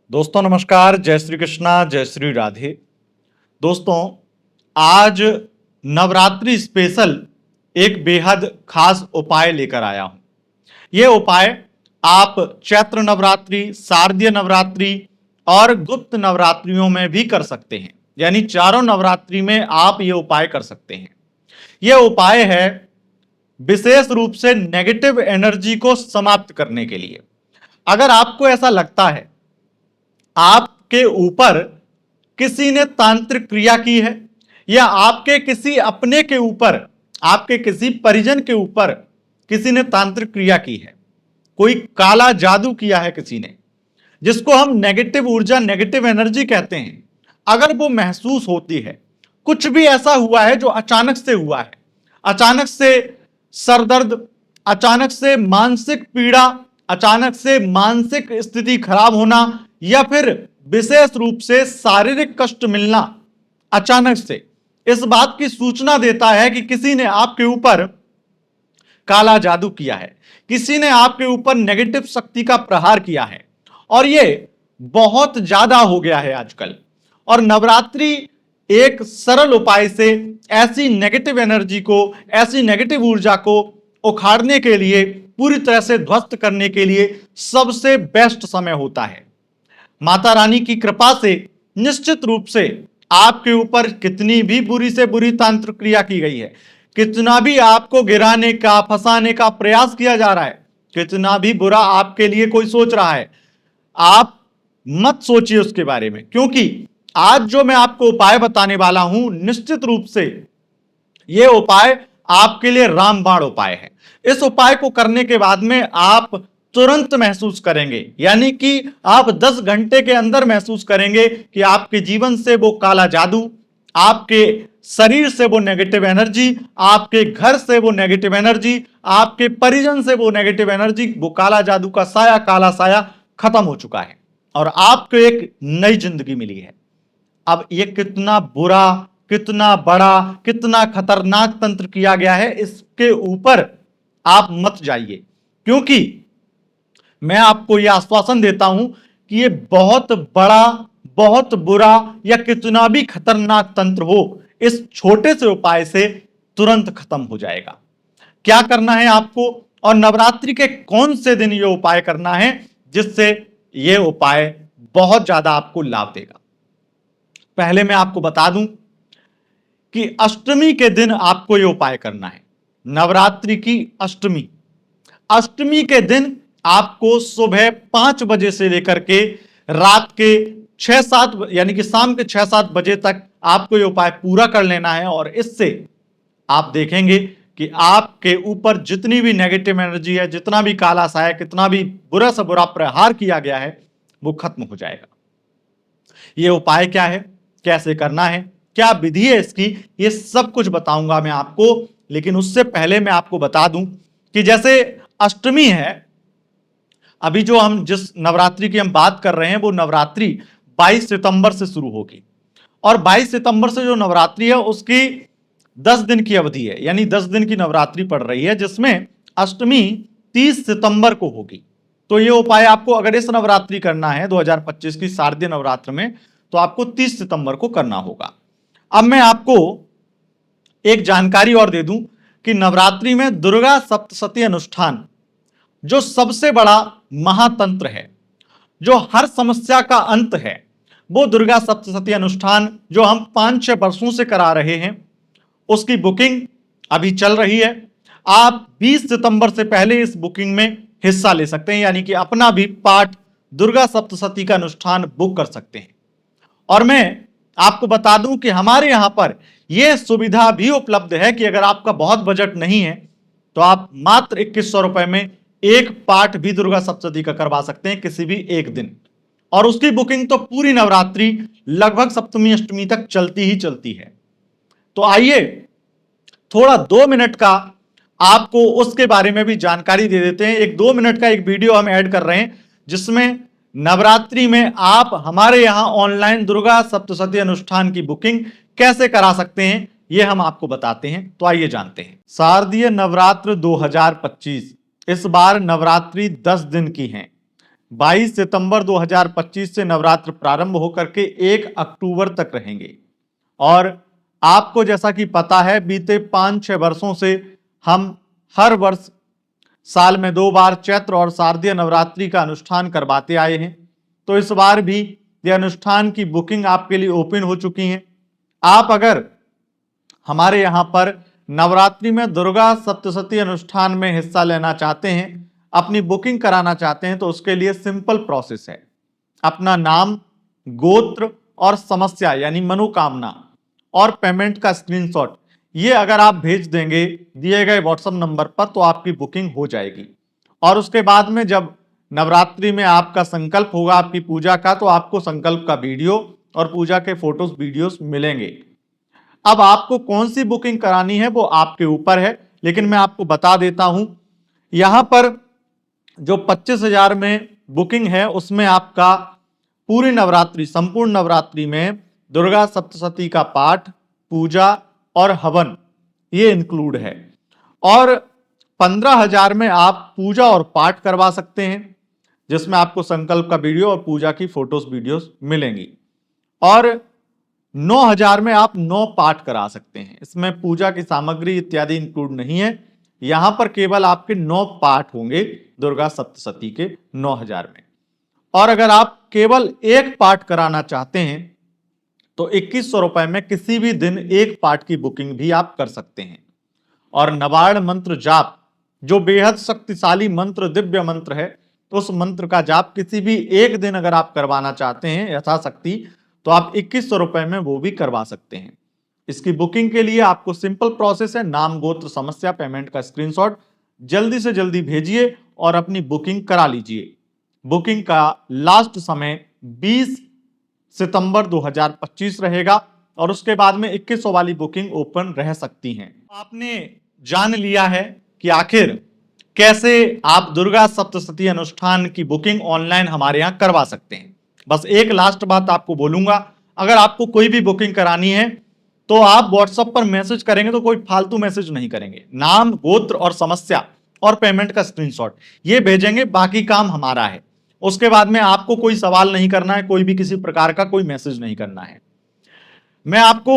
दोस्तों नमस्कार, जय श्री कृष्णा, जय श्री राधे। दोस्तों आज नवरात्रि स्पेशल एक बेहद खास उपाय लेकर आया हूं। यह उपाय आप चैत्र नवरात्रि, शारदीय नवरात्रि और गुप्त नवरात्रियों में भी कर सकते हैं। यानी चारों नवरात्रि में आप यह उपाय कर सकते हैं। यह उपाय है विशेष रूप से नेगेटिव एनर्जी को समाप्त करने के लिए। अगर आपको ऐसा लगता है आपके ऊपर किसी ने तांत्रिक क्रिया की है या आपके किसी अपने के ऊपर, आपके किसी परिजन के ऊपर किसी ने तांत्रिक क्रिया की है, कोई काला जादू किया है किसी ने, जिसको हम नेगेटिव ऊर्जा, नेगेटिव एनर्जी कहते हैं, अगर वो महसूस होती है, कुछ भी ऐसा हुआ है जो अचानक से हुआ है, अचानक से सरदर्द, अचानक से मानसिक पीड़ा, अचानक से मानसिक स्थिति खराब होना या फिर विशेष रूप से शारीरिक कष्ट मिलना, अचानक से इस बात की सूचना देता है कि किसी ने आपके ऊपर काला जादू किया है, किसी ने आपके ऊपर नेगेटिव शक्ति का प्रहार किया है। और ये बहुत ज्यादा हो गया है आजकल। और नवरात्रि एक सरल उपाय से ऐसी नेगेटिव एनर्जी को, ऐसी नेगेटिव ऊर्जा को उखाड़ने के लिए, पूरी तरह से ध्वस्त करने के लिए सबसे बेस्ट समय होता है। माता रानी की कृपा से निश्चित रूप से आपके ऊपर कितनी भी बुरी से बुरी तांत्रिक क्रिया की गई है, कितना भी आपको गिराने का, फंसाने का प्रयास किया जा रहा है, कितना भी बुरा आपके लिए कोई सोच रहा है, आप मत सोचिए उसके बारे में। क्योंकि आज जो मैं आपको उपाय बताने वाला हूं, निश्चित रूप से यह उपाय आपके लिए रामबाण उपाय है। इस उपाय को करने के बाद में आप तुरंत महसूस करेंगे, यानी कि आप 10 घंटे के अंदर महसूस करेंगे कि आपके जीवन से वो काला जादू, आपके शरीर से वो नेगेटिव एनर्जी, आपके घर से वो नेगेटिव एनर्जी, आपके परिजन से वो नेगेटिव एनर्जी, वो काला जादू का साया, काला साया खत्म हो चुका है और आपको एक नई जिंदगी मिली है। अब ये कितना बुरा, कितना बड़ा, कितना खतरनाक तंत्र किया गया है, इसके ऊपर आप मत जाइए। क्योंकि मैं आपको यह आश्वासन देता हूं कि यह बहुत बड़ा, बहुत बुरा या कितना भी खतरनाक तंत्र हो, इस छोटे से उपाय से तुरंत खत्म हो जाएगा। क्या करना है आपको और नवरात्रि के कौन से दिन यह उपाय करना है जिससे यह उपाय बहुत ज्यादा आपको लाभ देगा। पहले मैं आपको बता दूं कि अष्टमी के दिन आपको यह उपाय करना है। नवरात्रि की अष्टमी, अष्टमी के दिन आपको सुबह 5 बजे से लेकर के रात के 6-7 यानी कि शाम के 6-7 बजे तक आपको यह उपाय पूरा कर लेना है। और इससे आप देखेंगे कि आपके ऊपर जितनी भी नेगेटिव एनर्जी है, जितना भी काला साया, कितना भी बुरा से बुरा प्रहार किया गया है, वो खत्म हो जाएगा। यह उपाय क्या है, कैसे करना है, क्या विधि है इसकी, ये सब कुछ बताऊंगा मैं आपको। लेकिन उससे पहले मैं आपको बता दूं कि जैसे अष्टमी है, अभी जो हम जिस नवरात्रि की हम बात कर रहे हैं वो नवरात्रि 22 सितंबर से शुरू होगी। और 22 सितंबर से जो नवरात्रि है उसकी 10 दिन की अवधि है, यानी 10 दिन की नवरात्रि पड़ रही है, जिसमें अष्टमी 30 सितंबर को होगी। तो ये उपाय आपको अगर इस नवरात्रि करना है 2025 की शारदीय नवरात्र में, तो आपको 30 सितंबर को करना होगा। अब मैं आपको एक जानकारी और दे दूं कि नवरात्रि में दुर्गा सप्तशती अनुष्ठान जो सबसे बड़ा महातंत्र है, जो हर समस्या का अंत है, वो दुर्गा सप्तशती अनुष्ठान जो हम 5-6 वर्षों से करा रहे हैं, उसकी बुकिंग अभी चल रही है। आप 20 सितंबर से पहले इस बुकिंग में हिस्सा ले सकते हैं, यानी कि अपना भी पाठ दुर्गा सप्तशती का अनुष्ठान बुक कर सकते हैं। और मैं आपको बता दूं कि हमारे यहां पर यह सुविधा भी उपलब्ध है कि अगर आपका बहुत बजट नहीं है तो आप मात्र 2100 रुपए में एक पाठ भी दुर्गा सप्तशती का करवा सकते हैं, किसी भी एक दिन। और उसकी बुकिंग तो पूरी नवरात्रि लगभग सप्तमी अष्टमी तक चलती ही चलती है। तो आइए थोड़ा 2 मिनट का आपको उसके बारे में भी जानकारी दे देते हैं। एक 2 मिनट का एक वीडियो हम ऐड कर रहे हैं जिसमें नवरात्रि में आप हमारे यहां ऑनलाइन दुर्गा सप्तशती अनुष्ठान की बुकिंग कैसे करा सकते हैं, यह हम आपको बताते हैं। तो आइए जानते हैं। शारदीय नवरात्र 2025 इस बार नवरात्रि 10 दिन की है। 22 सितंबर 2025 से नवरात्र प्रारंभ होकर के 1 अक्टूबर तक रहेंगे। और आपको जैसा कि पता है, बीते 5-6 वर्षों से हम हर वर्ष साल में 2 बार चैत्र और शारदीय नवरात्रि का अनुष्ठान करवाते आए हैं। तो इस बार भी ये अनुष्ठान की बुकिंग आपके लिए ओपन हो चुकी है। आप अगर हमारे यहाँ पर नवरात्रि में दुर्गा सप्तशती अनुष्ठान में हिस्सा लेना चाहते हैं, अपनी बुकिंग कराना चाहते हैं, तो उसके लिए सिंपल प्रोसेस है। अपना नाम, गोत्र और समस्या यानी मनोकामना और पेमेंट का स्क्रीनशॉट ये अगर आप भेज देंगे दिए गए व्हाट्सएप नंबर पर, तो आपकी बुकिंग हो जाएगी। और उसके बाद में जब नवरात्रि में आपका संकल्प होगा आपकी पूजा का, तो आपको संकल्प का वीडियो और पूजा के फोटोज वीडियोस मिलेंगे। अब आपको कौन सी बुकिंग करानी है वो आपके ऊपर है, लेकिन मैं आपको बता देता हूं, यहां पर जो 25,000 में बुकिंग है उसमें आपका पूरी नवरात्रि, संपूर्ण नवरात्रि में दुर्गा सप्तशती का पाठ, पूजा और हवन ये इंक्लूड है। और 15,000 में आप पूजा और पाठ करवा सकते हैं, जिसमें आपको संकल्प का वीडियो और पूजा की फोटोज वीडियोस मिलेंगी। और 9,000 में आप 9 पाठ करा सकते हैं, इसमें पूजा की सामग्री इत्यादि इंक्लूड नहीं है। यहां पर केवल आपके 9 पाठ होंगे दुर्गा सप्तशती के 9,000 में। और अगर आप केवल एक पाठ कराना चाहते हैं तो 2100 रुपए में किसी भी दिन एक पाठ की बुकिंग भी आप कर सकते हैं। और नवार्ण मंत्र जाप जो बेहद शक्तिशाली मंत्र, दिव्य मंत्र है, तो उस मंत्र का जाप किसी भी एक दिन अगर आप करवाना चाहते हैं यथाशक्ति, तो आप 2100 रुपए में वो भी करवा सकते हैं। इसकी बुकिंग के लिए आपको सिंपल प्रोसेस है, नाम, गोत्र, समस्या, पेमेंट का स्क्रीनशॉट जल्दी से जल्दी भेजिए और अपनी बुकिंग करा लीजिए। बुकिंग का लास्ट समय 20 सितंबर 2025 रहेगा और उसके बाद में 2100 वाली बुकिंग ओपन रह सकती हैं। आपने जान लिया है कि आखिर कैसे आप दुर्गा सप्तशती अनुष्ठान की बुकिंग ऑनलाइन हमारे यहां करवा सकते हैं। बस एक लास्ट बात आपको बोलूंगा, अगर आपको कोई भी बुकिंग करानी है तो आप व्हाट्सएप पर मैसेज करेंगे तो कोई फालतू मैसेज नहीं करेंगे। नाम, गोत्र और समस्या और पेमेंट का स्क्रीनशॉट ये भेजेंगे, बाकी काम हमारा है। उसके बाद में आपको कोई सवाल नहीं करना है, कोई भी किसी प्रकार का कोई मैसेज नहीं करना है। मैं आपको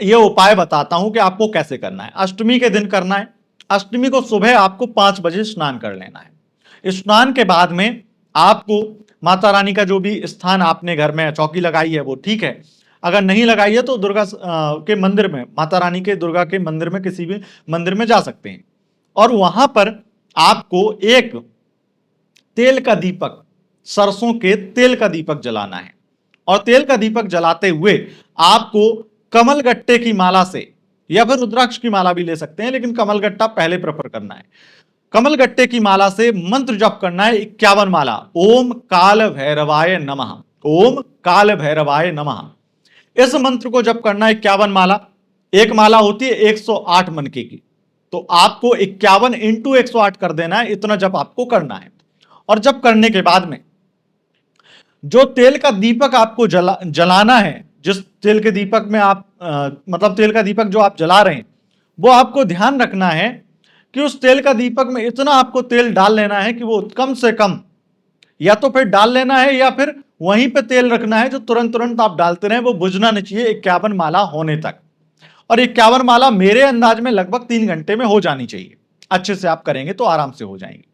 यह उपाय बताता हूं कि आपको कैसे करना है। अष्टमी के दिन करना है। अष्टमी को सुबह आपको 5 बजे स्नान कर लेना है। स्नान के बाद में आपको माता रानी का जो भी स्थान आपने घर में चौकी लगाई है वो ठीक है, अगर नहीं लगाई है तो दुर्गा के मंदिर में, माता रानी के, दुर्गा के मंदिर में, किसी भी मंदिर में जा सकते हैं। और वहां पर आपको एक तेल का दीपक, सरसों के तेल का दीपक जलाना है। और तेल का दीपक जलाते हुए आपको कमलगट्टे की माला से, या फिर रुद्राक्ष की माला भी ले सकते हैं, लेकिन कमलगट्टा पहले प्रेफर करना है। कमलगट्टे की माला से मंत्र जप करना है 51 माला। ओम काल भैरवाय नमः, ओम काल भैरवाय नमः। इस मंत्र को जप करना है 51 माला। एक माला होती है 108 मनके की, तो आपको 51 इंटू 108 कर देना है, इतना जप आपको करना है। और जप करने के बाद में जो तेल का दीपक आपको जलाना है, जिस तेल के दीपक में आप मतलब तेल का दीपक जो आप जला रहे हैं, वो आपको ध्यान रखना है कि उस तेल का दीपक में इतना आपको तेल डाल लेना है कि वो कम से कम, या तो फिर डाल लेना है या फिर वहीं पे तेल रखना है जो तुरंत तुरंत आप डालते रहे, वो बुझना नहीं चाहिए 51 माला होने तक। और 51 माला मेरे अंदाज में लगभग 3 घंटे में हो जानी चाहिए। अच्छे से आप करेंगे तो आराम से हो जाएंगे।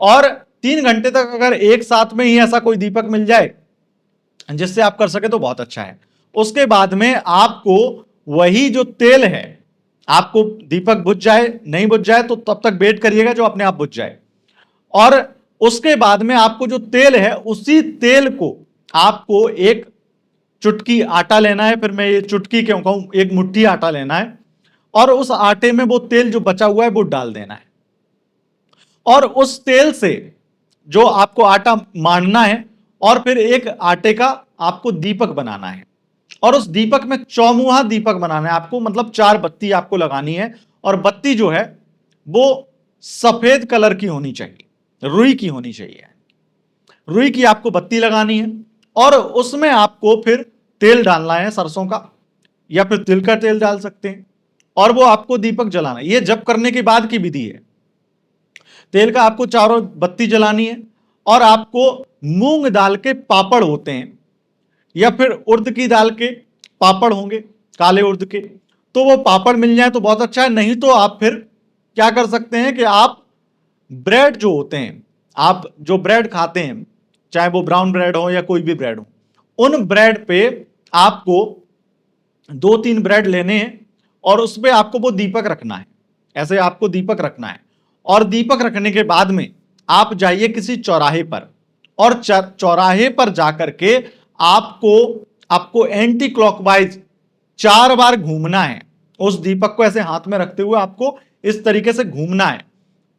और 3 घंटे तक अगर एक साथ में ही ऐसा कोई दीपक मिल जाए जिससे आप कर सके तो बहुत अच्छा है। उसके बाद में आपको वही जो तेल है, आपको दीपक बुझ जाए, नहीं बुझ जाए तो तब तक वेट करिएगा जो अपने आप बुझ जाए। और उसके बाद में आपको जो तेल है, उसी तेल को आपको एक चुटकी आटा लेना है। फिर मैं ये चुटकी क्यों कहूं, एक मुट्ठी आटा लेना है और उस आटे में वो तेल जो बचा हुआ है वो डाल देना है। और उस तेल से जो आपको आटा मांडना है और फिर एक आटे का आपको दीपक बनाना है। और उस दीपक में चौमुहा दीपक बनाना है आपको, मतलब 4 बत्ती आपको लगानी है। और बत्ती जो है वो सफेद कलर की होनी चाहिए, रुई की होनी चाहिए। रुई की आपको बत्ती लगानी है और उसमें आपको फिर तेल डालना है सरसों का, या फिर तिल का तेल डाल सकते हैं, और वो आपको दीपक जलाना है। ये जप करने के बाद की विधि है। तेल का आपको चारों बत्ती जलानी है और आपको मूंग दाल के पापड़ होते हैं या फिर उर्द की दाल के पापड़ होंगे, काले उर्द के, तो वो पापड़ मिल जाए तो बहुत अच्छा है। नहीं तो आप फिर क्या कर सकते हैं कि आप ब्रेड जो होते हैं, आप जो ब्रेड खाते हैं, चाहे वो ब्राउन ब्रेड हो या कोई भी ब्रेड हो, उन ब्रेड पे आपको 2-3 ब्रेड लेने हैं और उस पर आपको वो दीपक रखना है, ऐसे आपको दीपक रखना है। और दीपक रखने के बाद में आप जाइए किसी चौराहे पर, और चौराहे पर जाकर के आपको एंटी क्लॉकवाइज 4 बार घूमना है। उस दीपक को ऐसे हाथ में रखते हुए आपको इस तरीके से घूमना है,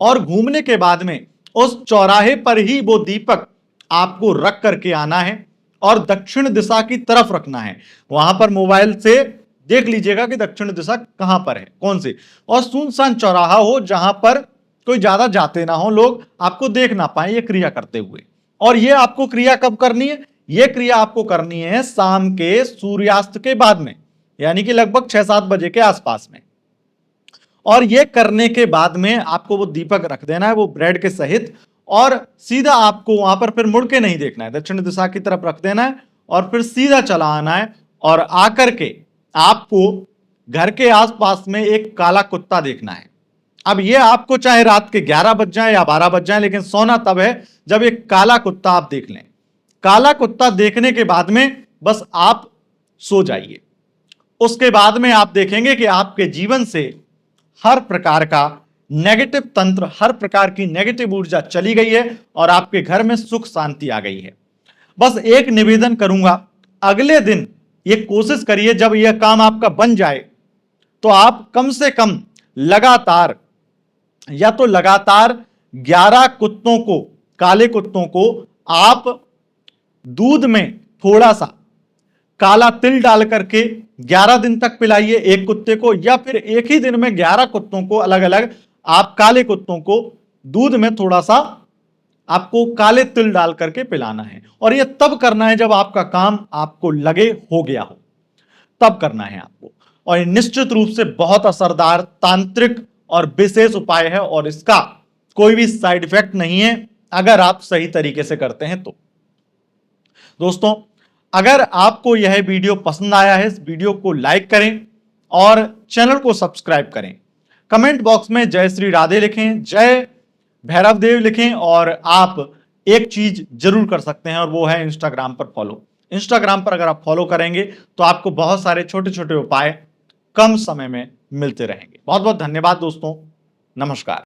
और घूमने के बाद में उस चौराहे पर ही वो दीपक आपको रख करके आना है और दक्षिण दिशा की तरफ रखना है। वहां पर मोबाइल से देख लीजिएगा कि दक्षिण दिशा कहां पर है, कौन सी, और सुनसान चौराहा हो जहां पर कोई ज्यादा जाते ना हो, लोग आपको देख ना पाए ये क्रिया करते हुए। और ये आपको क्रिया कब करनी है? ये क्रिया आपको करनी है शाम के सूर्यास्त के बाद में, यानी कि लगभग 6-7 बजे के आसपास में। और ये करने के बाद में आपको वो दीपक रख देना है वो ब्रेड के सहित, और सीधा आपको वहां पर फिर मुड़ के नहीं देखना है, दक्षिण दिशा की तरफ रख देना है और फिर सीधा चला आना है। और आकर के आपको घर के आसपास में एक काला कुत्ता देखना है। अब ये आपको चाहे रात के 11 बज जाए या 12 बज जाए, लेकिन सोना तब है जब एक काला कुत्ता आप देख लें। काला कुत्ता देखने के बाद में बस आप सो जाइए। उसके बाद में आप देखेंगे कि आपके जीवन से हर प्रकार का नेगेटिव तंत्र, हर प्रकार की नेगेटिव ऊर्जा चली गई है और आपके घर में सुख शांति आ गई है। बस एक निवेदन करूंगा, अगले दिन ये कोशिश करिए, जब यह काम आपका बन जाए तो आप कम से कम लगातार 11 कुत्तों को, काले कुत्तों को आप दूध में थोड़ा सा काला तिल डाल करके 11 दिन तक पिलाइए एक कुत्ते को, या फिर एक ही दिन में 11 कुत्तों को अलग अलग आप काले कुत्तों को दूध में थोड़ा सा आपको काले तिल डाल करके पिलाना है। और यह तब करना है जब आपका काम आपको लगे हो गया हो, तब करना है आपको। और ये निश्चित रूप से बहुत असरदार तांत्रिक और विशेष उपाय है, और इसका कोई भी साइड इफेक्ट नहीं है अगर आप सही तरीके से करते हैं तो। दोस्तों, अगर आपको यह वीडियो पसंद आया है, इस वीडियो को लाइक करें और चैनल को सब्सक्राइब करें। कमेंट बॉक्स में जय श्री राधे लिखें, जय भैरव देव लिखें, और आप एक चीज जरूर कर सकते हैं और वो है इंस्टाग्राम पर फॉलो। इंस्टाग्राम पर अगर आप फॉलो करेंगे तो आपको बहुत सारे छोटे छोटे उपाय कम समय में मिलते रहेंगे। बहुत बहुत धन्यवाद दोस्तों, नमस्कार।